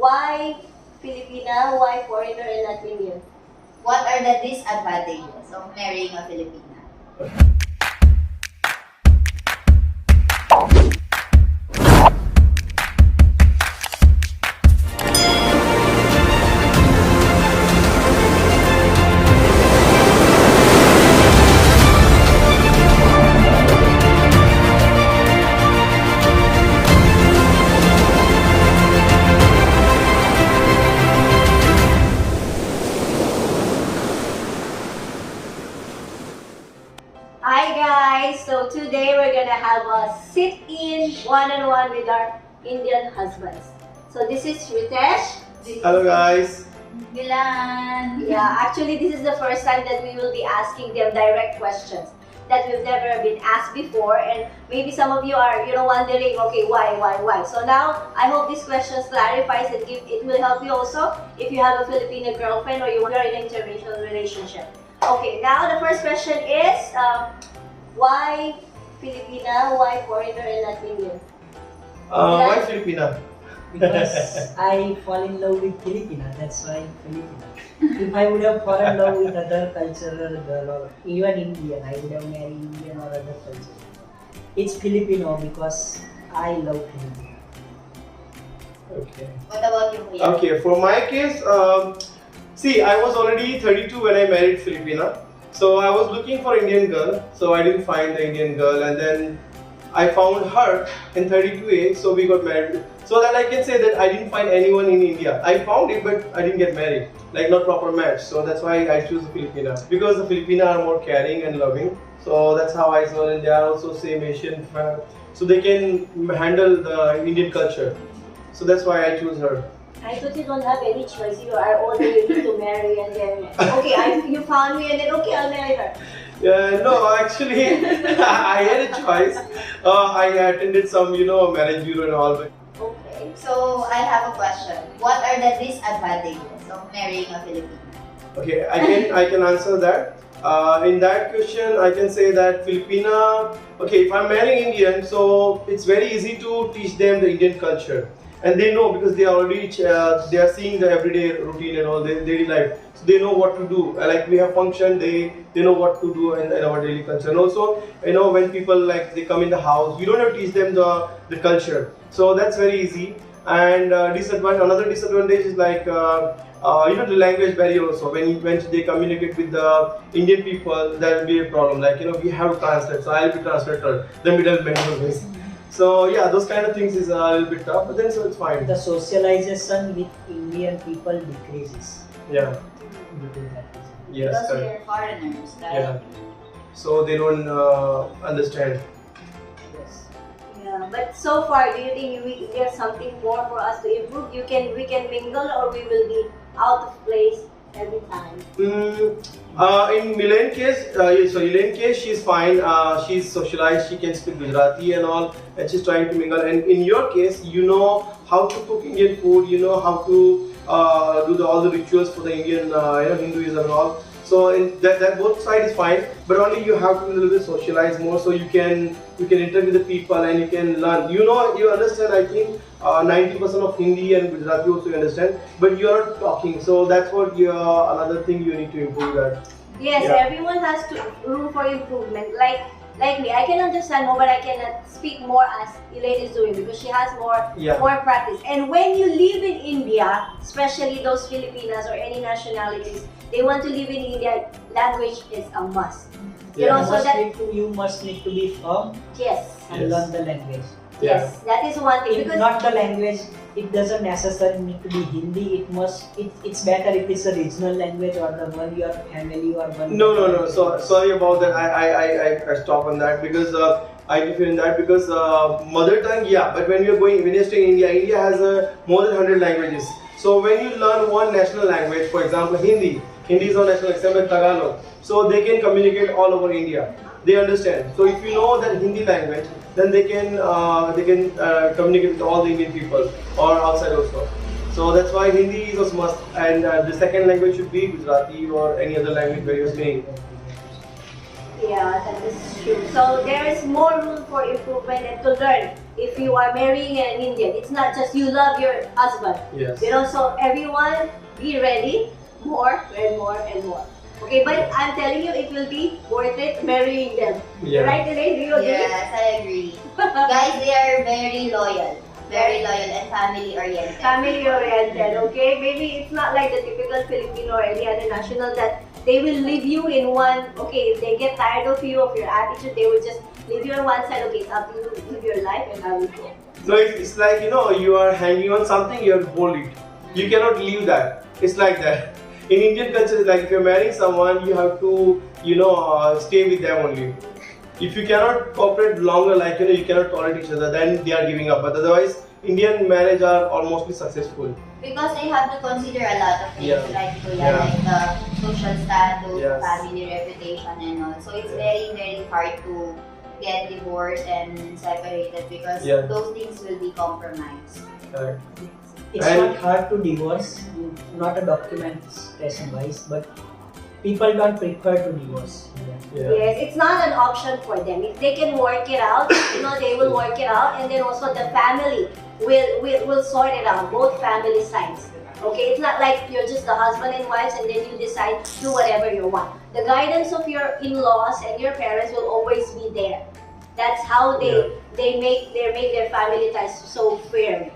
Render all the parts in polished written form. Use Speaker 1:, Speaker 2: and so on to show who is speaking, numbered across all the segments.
Speaker 1: Why Filipina? Why foreigner and not Indian?
Speaker 2: What are the disadvantages of marrying a Filipina?
Speaker 1: Hi guys! So today we're gonna have a sit-in one-on-one with our Indian husbands. So this is Ritesh.
Speaker 3: Hello guys.
Speaker 2: Milan!
Speaker 1: Yeah, actually this is the first time that we will be asking them direct questions that we've never been asked before, and maybe some of you are wondering, okay, why? So now I hope these questions clarifies and it will help you also if you have a Filipino girlfriend or you are in an interracial relationship. Okay, now the first question is why Filipina? Why foreigner and not Indian?
Speaker 3: Why Filipina?
Speaker 4: Because I fall in love with Filipina, that's why Filipina. If I would have fallen in love with other cultural girl or even Indian, I would have married Indian or other culture. It's Filipino because I love Filipina.
Speaker 3: Okay.
Speaker 2: What about you, Kuya?
Speaker 3: Okay, for my case, see, I was already 32 when I married Filipina. So I was looking for Indian girl, so I didn't find the Indian girl, and then I found her in 32A, so we got married. So that I can say that I didn't find anyone in India. I found it, but I didn't get married. Like not proper match. So that's why I choose the Filipina. Because the Filipina are more caring and loving. So that's how I saw, and they are also same Asian. So they can handle the Indian culture. So that's why I choose her.
Speaker 1: I thought you don't have any choice. You are all ready to marry and then okay, you found me and then okay, I'll marry her.
Speaker 3: No, actually, I had a choice. I attended some, marriage bureau and all. But
Speaker 1: Okay.
Speaker 2: So, I have a question. What are the disadvantages of marrying a Filipina?
Speaker 3: okay, I can answer that. In that question, I can say that Filipina. Okay, if I'm marrying Indian, so it's very easy to teach them the Indian culture. And they know because they are already they are seeing the everyday routine and all their daily life, so they know what to do. Like we have function, they know what to do in our daily culture. And also, when people like they come in the house, you don't have to teach them the culture. So that's very easy. And another disadvantage is like the language barrier also. When they communicate with the Indian people, that will be a problem. Like we have to translate. So I'll be translator, the middleman always. So yeah, those kind of things is a little bit tough, but then so it's fine.
Speaker 4: The socialization with Indian people decreases.
Speaker 3: Yeah.
Speaker 4: Due to that reason.
Speaker 3: Yes.
Speaker 2: Because we
Speaker 3: Correct.
Speaker 2: are foreigners, right?
Speaker 3: Yeah. So they don't understand.
Speaker 4: Yes.
Speaker 1: Yeah, but so far, do you think there's something more for us to improve? We can mingle, or we will be out of place every time.
Speaker 3: In Elaine case, she's fine. She's socialized. She can speak Gujarati and all, and she's trying to mingle. And in your case, you know how to cook Indian food. You know how to do all the rituals for the Indian, Hinduism and all. So in that both side is fine, but only you have to be a little bit socialize more, so you can interact with the people and you can learn. You understand. I think 90% of Hindi and Gujarati also you understand, but you are not talking. So that's what another thing you need to improve that.
Speaker 1: Yes,
Speaker 3: Yeah.
Speaker 1: everyone has room for improvement. Like me, I can understand more, but I cannot speak more as Elaine is doing because she has
Speaker 3: Yeah.
Speaker 1: more practice. And when you live in India, especially those Filipinas or any nationalities, they want to live in India. Language is a must. You
Speaker 3: Yeah.
Speaker 1: know, so that
Speaker 4: You must need to be firm
Speaker 1: yes,
Speaker 4: and
Speaker 3: Yes.
Speaker 4: learn the language.
Speaker 1: yes, that is one thing
Speaker 4: If
Speaker 1: because
Speaker 4: not the language, it doesn't necessarily need to be Hindi. It's better if it's a regional language or the one your family or one.
Speaker 3: No. So sorry about that. I stop on that because I differ in that because mother tongue, yeah. But when you're staying in India, India has more than 100 languages. So when you learn one national language, for example, Hindi is our national example, Tagalog. So they can communicate all over India. They understand. So if you know that Hindi language, then they can communicate with all the Indian people or outside also. So that's why Hindi is a must, and the second language should be Gujarati or any other language where you're staying.
Speaker 1: yeah, that is true. So there is more room for improvement and to learn if you are marrying an Indian, it's not just you love your husband.
Speaker 3: Yes.
Speaker 1: So everyone be ready, more and more and more. Okay, but I'm telling you, it will be worth it marrying them.
Speaker 3: Yeah.
Speaker 1: Right, Elaine? Do you agree?
Speaker 2: Yes, I agree. Guys, they are very loyal. Very loyal and family-oriented.
Speaker 1: Family oriented, okay? Maybe it's not like the typical Filipino or any other national that they will leave you in one, okay, if they get tired of you, of your attitude, they will just leave you on one side, okay, it's up to you, live your life and I will go.
Speaker 3: So it's like, you are hanging on something, you have to hold it. You cannot leave that. It's like that. In Indian culture, it's like if you're marrying someone, you have to, stay with them only. If you cannot cooperate longer, like, you cannot tolerate each other, then they are giving up. But otherwise, Indian marriage are almost successful.
Speaker 2: Because they have to consider a lot of things,
Speaker 3: Yeah.
Speaker 2: like
Speaker 3: Yeah.
Speaker 2: like the social status,
Speaker 3: Yes.
Speaker 2: family reputation, and all. So it's very, very hard to get divorced and separated because
Speaker 3: Yeah.
Speaker 2: those things will be compromised.
Speaker 3: Correct.
Speaker 4: It's
Speaker 3: And-
Speaker 4: not hard to divorce, not a documentation wise, but people don't prefer to divorce.
Speaker 3: Yeah.
Speaker 1: Yes, it's not an option for them. If they can work it out, they will work it out, and then also the family will sort it out, both family sides. Okay, it's not like you're just the husband and wives and then you decide do whatever you want. The guidance of your in-laws and your parents will always be there. That's how they make their family ties so firm.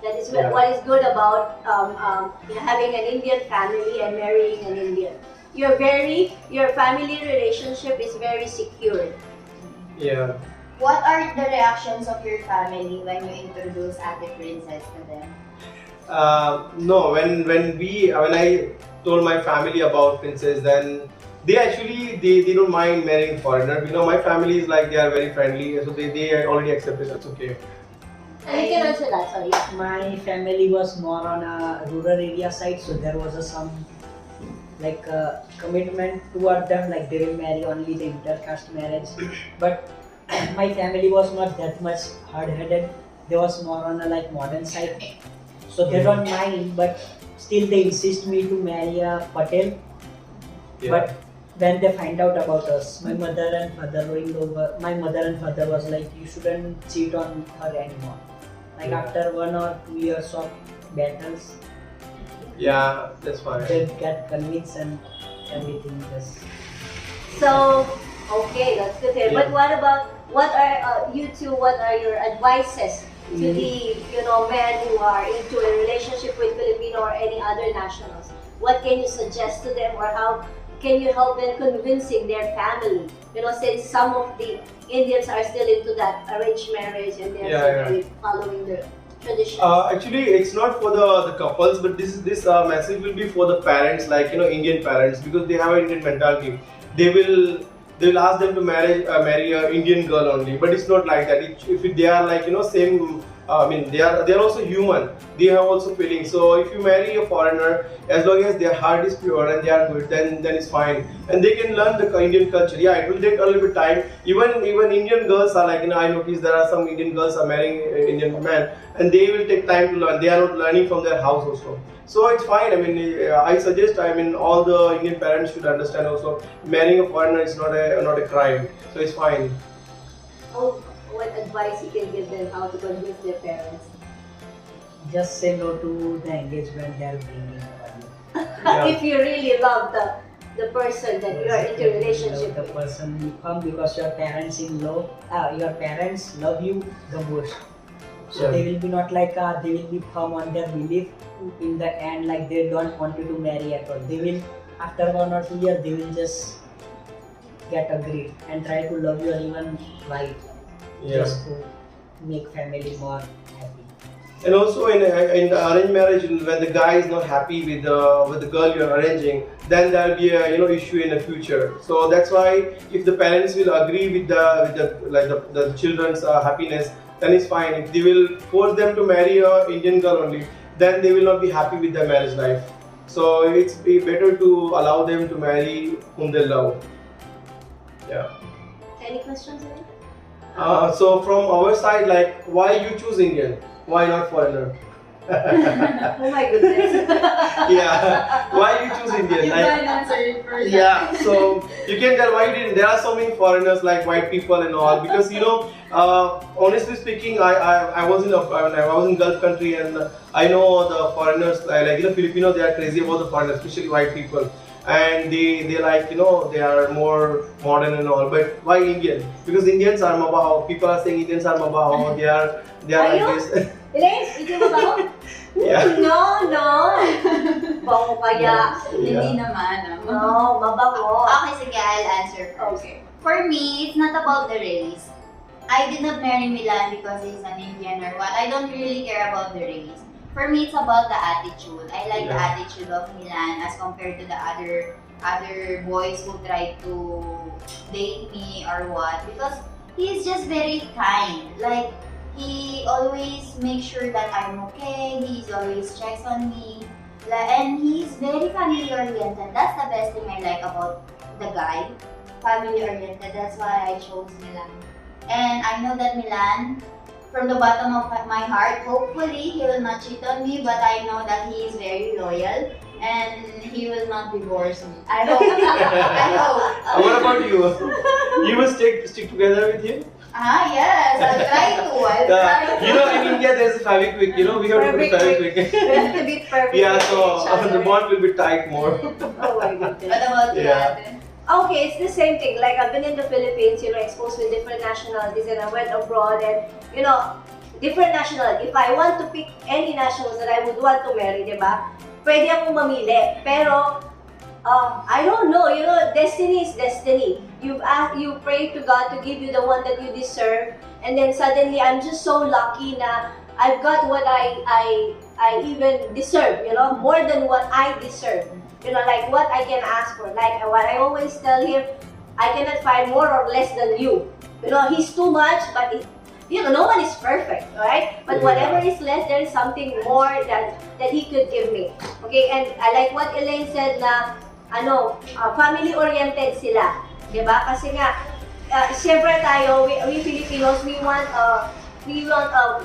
Speaker 1: That is
Speaker 3: Yeah.
Speaker 1: what is good about having an Indian family and marrying an Indian. Your family relationship is very secure.
Speaker 3: Yeah.
Speaker 2: What are the reactions of your family when you introduce Ate Princess to them?
Speaker 3: No, when I told my family about Princess, then they don't mind marrying foreigner. My family is like they are very friendly, so they already accepted. That's okay.
Speaker 1: You can answer that, sorry.
Speaker 4: My family was more on a rural area side, so there was some commitment toward them, like they will marry only the intercaste marriage. But my family was not that much hard-headed. They was more on a modern side, so they don't mind. But still, they insist me to marry a Patel.
Speaker 3: Yeah.
Speaker 4: But when they find out about us, my mother and father was like, you shouldn't cheat on her anymore. Like
Speaker 3: Yeah.
Speaker 4: after 1 or 2 years of battles,
Speaker 3: Yeah, that's fine.
Speaker 4: they get convinced and everything just.
Speaker 1: So, okay, that's good to hear.
Speaker 3: Yeah.
Speaker 1: But what are what are your advices to the men who are into a relationship with Filipino or any other nationals? What can you suggest to them, or how can you help them convincing their family? Since some of the Indians are still into that arranged marriage and they're
Speaker 3: Yeah.
Speaker 1: following the traditions.
Speaker 3: Actually, it's not for the couples, but this message will be for the parents, like Indian parents, because they have an Indian mentality. They will ask them to marry a Indian girl only, but it's not like that. If they are same. They are also human. They have also feelings. So if you marry a foreigner, as long as their heart is pure and they are good, then it's fine. And they can learn the Indian culture. Yeah, it will take a little bit time. Even Indian girls are I noticed there are some Indian girls are marrying Indian men, and they will take time to learn. They are not learning from their house also. So it's fine. I suggest. All the Indian parents should understand also. Marrying a foreigner is not a crime. So it's fine.
Speaker 1: What advice you can give them how to convince their parents?
Speaker 4: Just say no to the engagement they are bringing for you.
Speaker 3: Yeah.
Speaker 1: If you really love the person that you are into relationship
Speaker 4: The
Speaker 1: with.
Speaker 4: person you come because your parents love you the most. So
Speaker 3: Yeah.
Speaker 4: they will be not like they will be firm on their belief in the end, like they don't want you to marry at all. They will, after 1 or 2 years, they will just get agreed and try to love you or even right,
Speaker 3: Yeah.
Speaker 4: just to make family more happy.
Speaker 3: And also in arranged marriage, when the guy is not happy with the girl you're arranging, then there will be a issue in the future. So that's why if the parents will agree with the children's happiness, then it's fine. If they will force them to marry a Indian girl only, then they will not be happy with their marriage life. So it's better to allow them to marry whom they love. Yeah.
Speaker 1: Any questions, Elaine?
Speaker 3: So from our side, why you choose Indian? Why not foreigner?
Speaker 1: Oh my goodness.
Speaker 3: Yeah. Why you choose Indian?
Speaker 2: You can answer it first.
Speaker 3: Yeah. So you can tell why you didn't. There are so many foreigners like white people and all, because Honestly speaking, I was in I was in Gulf country, and I know the foreigners, like Filipino, they are crazy about the foreigners, especially white people, and they like they are more modern and all. But why Indian? Because Indians are mabaho. People are saying Indians are mabaho. They are like this.
Speaker 1: Elaine, hindi mo ba?
Speaker 3: Yeah.
Speaker 1: No, no. Bango kaya.
Speaker 2: Hindi naman.
Speaker 1: No, mabango.
Speaker 2: Okay, sige, I'll answer first.
Speaker 1: Okay.
Speaker 2: For me, it's not about the race. I did not marry Milan because he's an Indian or what. I don't really care about the race. For me, it's about the attitude. I like the attitude of Milan as compared to the other boys who try to date me or what. Because he's just very kind. Like, he always makes sure that I'm okay. He always checks on me. And he's very family oriented. That's the best thing I like about the guy. Family oriented. That's why I chose Milan. And I know that Milan, from the bottom of my heart, hopefully he will not cheat on me, but I know that he is very loyal and he will not divorce me. I hope. I hope.
Speaker 3: What about you? You will stick together with him?
Speaker 2: Yes, I'll try to. I'll try to.
Speaker 3: In India there's a Fevikwik. We have to put Fevikwik.
Speaker 1: We have to be perfect.
Speaker 3: Yeah,
Speaker 1: with
Speaker 3: so
Speaker 1: each other.
Speaker 3: the bond will be tight more.
Speaker 1: Oh my goodness.
Speaker 2: What about you,
Speaker 3: Yeah.
Speaker 2: Ate?
Speaker 1: Okay, it's the same thing. Like, I've been in the Philippines, exposed with different nationalities, and I went abroad, and different nationalities. If I want to pick any nationals that I would want to marry, diba? Pwede akong mamili. Pero, I don't know. Destiny is destiny. You pray to God to give you the one that you deserve, and then suddenly I'm just so lucky na I've got what I even deserve. More than what I deserve. Like what I can ask for. Like what I always tell him, I cannot find more or less than you. He's too much, but no one is perfect, right? But whatever is less, there is something more that he could give me. Okay, and I like what Elaine said na, family-oriented sila. Diba? Kasi nga, siyempre tayo, we Filipinos, we want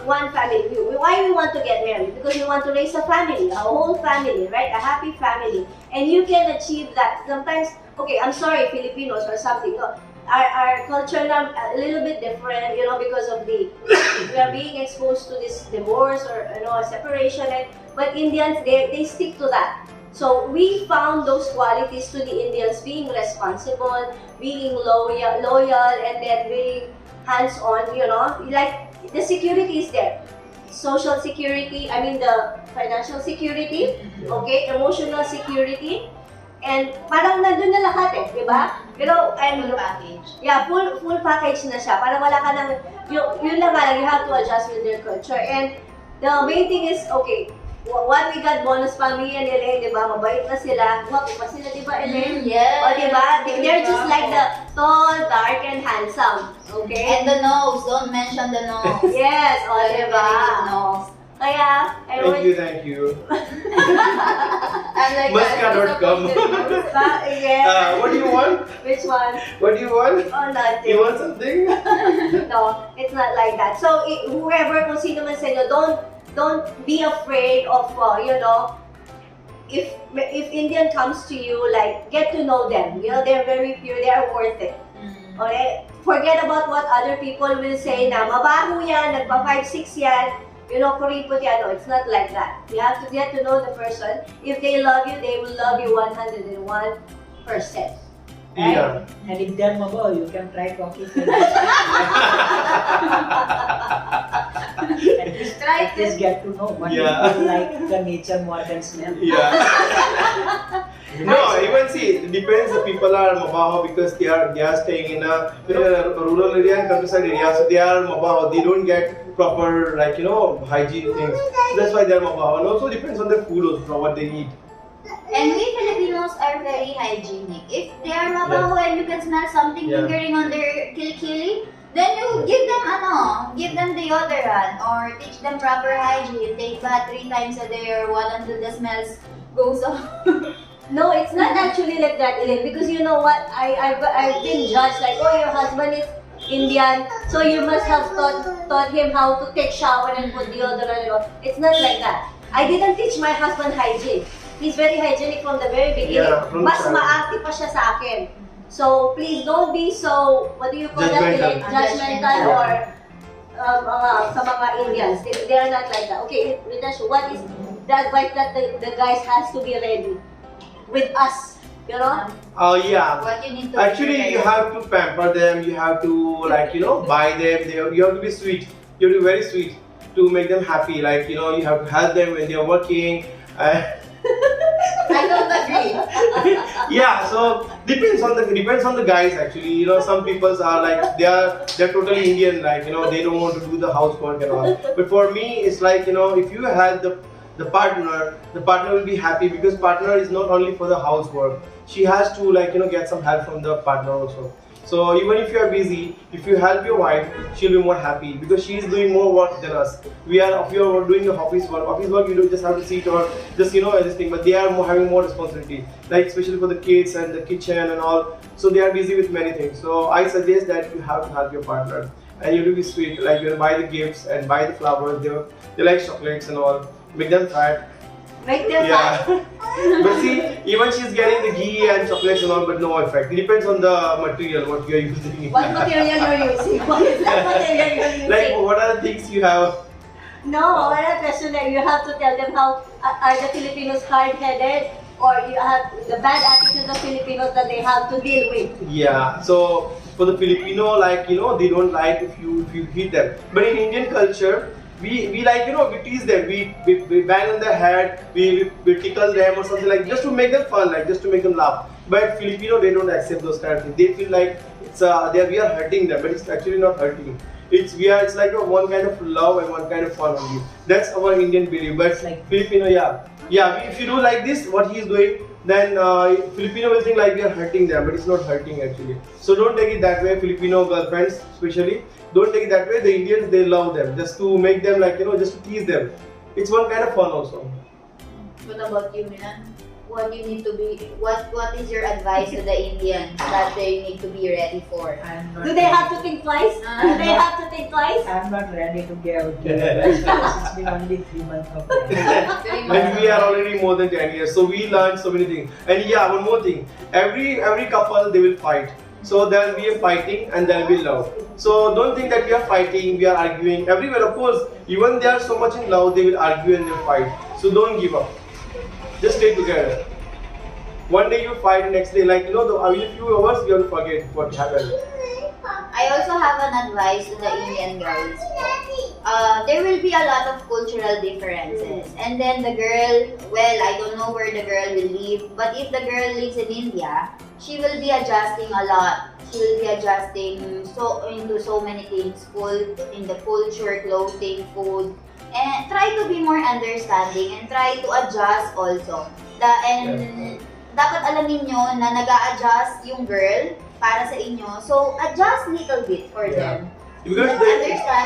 Speaker 1: one family. Why we want to get married? Because we want to raise a family, a whole family, right? A happy family. And you can achieve that. Sometimes, okay, I'm sorry, Filipinos or something. Our culture now a little bit different, because of we are being exposed to this divorce or separation. But Indians, they stick to that. So we found those qualities to the Indians: being responsible, being loyal, and then being hands-on. Like. The security is there. Social security, the financial security, okay, emotional security, and parang nandun na lahat di ba? And
Speaker 2: Full package.
Speaker 1: Yeah, full package na siya. Parang wala ka nang, yun lang nga lang, you have to adjust with their culture. And the main thing is, okay, what we got bonus family and Elaine, di ba? Mabait na sila. Guwapo pa sila, di ba, Elaine?
Speaker 2: Yes.
Speaker 1: O, di ba? They're just like the tall, dark, and handsome. Okay?
Speaker 2: And the nose, don't mention the nose.
Speaker 1: Yes, o, di ba?
Speaker 2: Nose.
Speaker 1: Kaya,
Speaker 3: Thank you.
Speaker 2: I'm like,
Speaker 3: Muska.com.
Speaker 1: Yes.
Speaker 3: What do you want?
Speaker 1: Which one?
Speaker 3: What do you want?
Speaker 1: Oh, nothing.
Speaker 3: You want something?
Speaker 1: No, it's not like that. So, whoever, kung sino man sa inyo, don't be afraid of, if Indian comes to you, like, get to know them. They're very pure, they are worth it. Okay? Forget about what other people will say na, mabaho yan, nagpa 5'6" yan, kuripot yan. No, it's not like that. You have to get to know the person. If they love you, they will love you 101%. Right?
Speaker 3: Yeah.
Speaker 4: And if they're mabaho, you can try talking to them. At least get to know what people like the nature more than smell.
Speaker 3: Yeah. No, even see, it depends. The people are mabaho because they are staying in a rural area and countryside area, so they are mabaho. They don't get proper hygiene things. So that's why they are mabaho. And also depends on the food also, what they eat.
Speaker 2: And we Filipinos are very hygienic. If they are mabaho and you can smell something lingering on their kilikili, then you give them deodorant or teach them proper hygiene. Take bath 3 times a day or what until the smells goes off.
Speaker 1: No, it's not actually like that, Elaine, because you know what? I've been judged like, oh, your husband is Indian, so you must have taught him how to take shower and put deodorant and all. It's not like that. I didn't teach my husband hygiene. He's very hygienic from the very beginning.
Speaker 3: Yeah, from
Speaker 1: Mas
Speaker 3: child.
Speaker 1: maarte pa siya sa akin. So please don't be so, what do you call that?
Speaker 3: Judgmental.
Speaker 1: Judgmental or sa mga Indians. They are not like that. Okay, Ritesh, what is the advice that the guys has to be ready with us? You know?
Speaker 3: Oh yeah.
Speaker 2: What you need to
Speaker 3: Actually,
Speaker 2: be
Speaker 3: you have to pamper them. You have to buy them. You have to be sweet. You have to be very sweet to make them happy. Like you have to help them when they are working.
Speaker 2: I don't agree.
Speaker 3: Yeah, so depends on the guys actually. Some people are like they're totally Indian, like they don't want to do the housework and all. But for me, it's like if you have the partner will be happy because partner is not only for the housework. She has to get some help from the partner also. So even if you are busy, if you help your wife, she'll be more happy because she is doing more work than us. If you are doing the office work you don't just have to sit or just this thing, but they are having more responsibility, like especially for the kids and the kitchen and all. So they are busy with many things. So I suggest that you have to help your partner and you have to be sweet, like you buy the gifts and buy the flowers. They like chocolates and all. Make them fat.
Speaker 1: Make them
Speaker 3: Yeah.
Speaker 1: fat.
Speaker 3: But see, even she's getting the ghee and chocolates and all, but no effect. It depends on the material what you are using.
Speaker 1: What material you're using? What is that material you're using?
Speaker 3: Like, what are the things you have?
Speaker 1: No, what a question that you have to tell them how are the Filipinos hard-headed or you have the bad attitude of Filipinos that they have to deal with.
Speaker 3: Yeah. So for the Filipino, they don't like if you hit them. But in Indian culture, we like we tease them, we bang on their head, we tickle them or something like just to make them fun, like just to make them laugh. But Filipino, they don't accept those kind of things. They feel like we are hurting them, but it's actually not hurting. It's like one kind of love and one kind of fun only. That's our Indian belief. But
Speaker 4: It's like
Speaker 3: Filipino, if you do like this, what he is doing, then Filipino will think like we are hurting them, but it's not hurting actually. So don't take it that way. Filipino girlfriends especially, don't take it that way. The Indians, they love them just to make them just to tease them. It's one kind of fun also.
Speaker 2: What about you, Milan? What you need to be? What is your advice to the Indians that they need to be ready for?
Speaker 4: I'm not
Speaker 1: Do they have to think twice? Do they have to think twice?
Speaker 4: I'm not ready to give advice because it's been only 3 months of life.
Speaker 3: And we are already more than 10 years, so we learned so many things. And yeah, one more thing. Every couple, they will fight. So there will be a fighting and there will be love. So don't think that we are fighting, we are arguing. Everywhere, of course, even they are so much in love, they will argue and they will fight. So don't give up. Just stay together. One day you fight, next day, within a few hours, you have to forget what happened.
Speaker 2: I also have an advice to the Indian girls. There will be a lot of cultural differences. And then the girl, I don't know where the girl will live, but if the girl lives in India, she will be adjusting a lot. She will be adjusting into so many things, in the culture, clothing, food. And try to be more understanding and try to adjust also. Dapat alam niyo na nag-a-adjust yung girl para sa inyo. So, adjust little bit for them.
Speaker 3: Because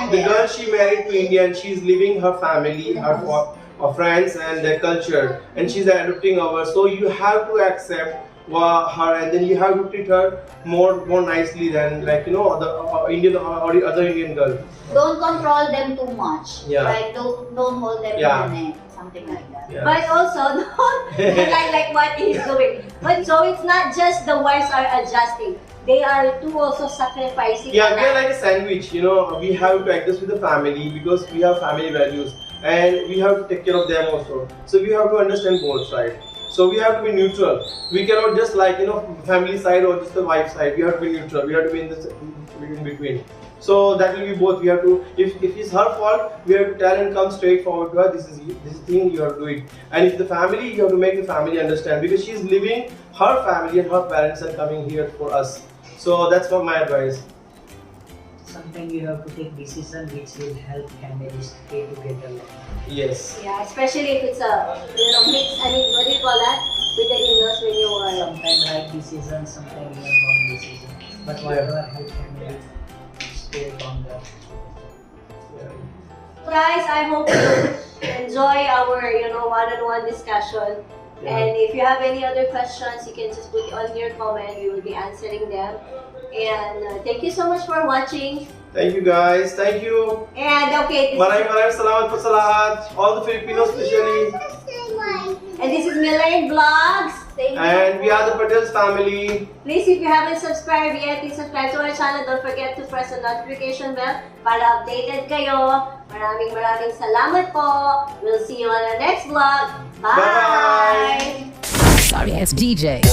Speaker 3: the girl she married to India and she's leaving her family, her friends and their culture, and she's adopting ours. So you have to accept her, and then you have to treat her more nicely than the Indian or the other Indian girl.
Speaker 2: Don't control them too much.
Speaker 3: Yeah.
Speaker 2: Right? Don't hold them in the neck. Something like that.
Speaker 3: Yeah.
Speaker 1: But also, don't like what he's doing. But so it's not just the wives are adjusting. They are too also sacrificing.
Speaker 3: Yeah, we are like a sandwich, we have to adjust with the family because we have family values and we have to take care of them also. So we have to understand both sides. So we have to be neutral. We cannot just family side or just the wife side. We have to be neutral. We have to be in between. So that will be both. We have to, if it's her fault, we have to tell and come straight forward to her. This is thing you have to do it. And if the family, you have to make the family understand because she's leaving her family and her parents are coming here for us. So that's what my advice.
Speaker 4: Sometimes you have to take decision which will help families stay together.
Speaker 3: Yes.
Speaker 1: Yeah, especially if it's a mix. I mean, what do you call that? With the in-laws when you are.
Speaker 4: Sometimes right decision, sometimes wrong decision. But whatever help family stay longer.
Speaker 1: Guys, I hope you enjoy our one-on-one discussion.
Speaker 3: Yeah.
Speaker 1: And if you have any other questions, you can just put it on your comment. We will be answering them. And thank you so much for watching.
Speaker 3: Thank you guys. Thank you.
Speaker 1: And okay,
Speaker 3: Maraming salamat po sa lahat. All the Filipinos especially.
Speaker 1: and this is Milan Vlogs. Thank you.
Speaker 3: And we are the Patels family.
Speaker 1: Please, if you haven't subscribed yet, please subscribe to our channel. Don't forget to press the notification bell para updated kayo. Maraming salamat po. We'll see you on the next vlog. Bye!
Speaker 3: Bye-bye.
Speaker 5: Sorry, it's DJ.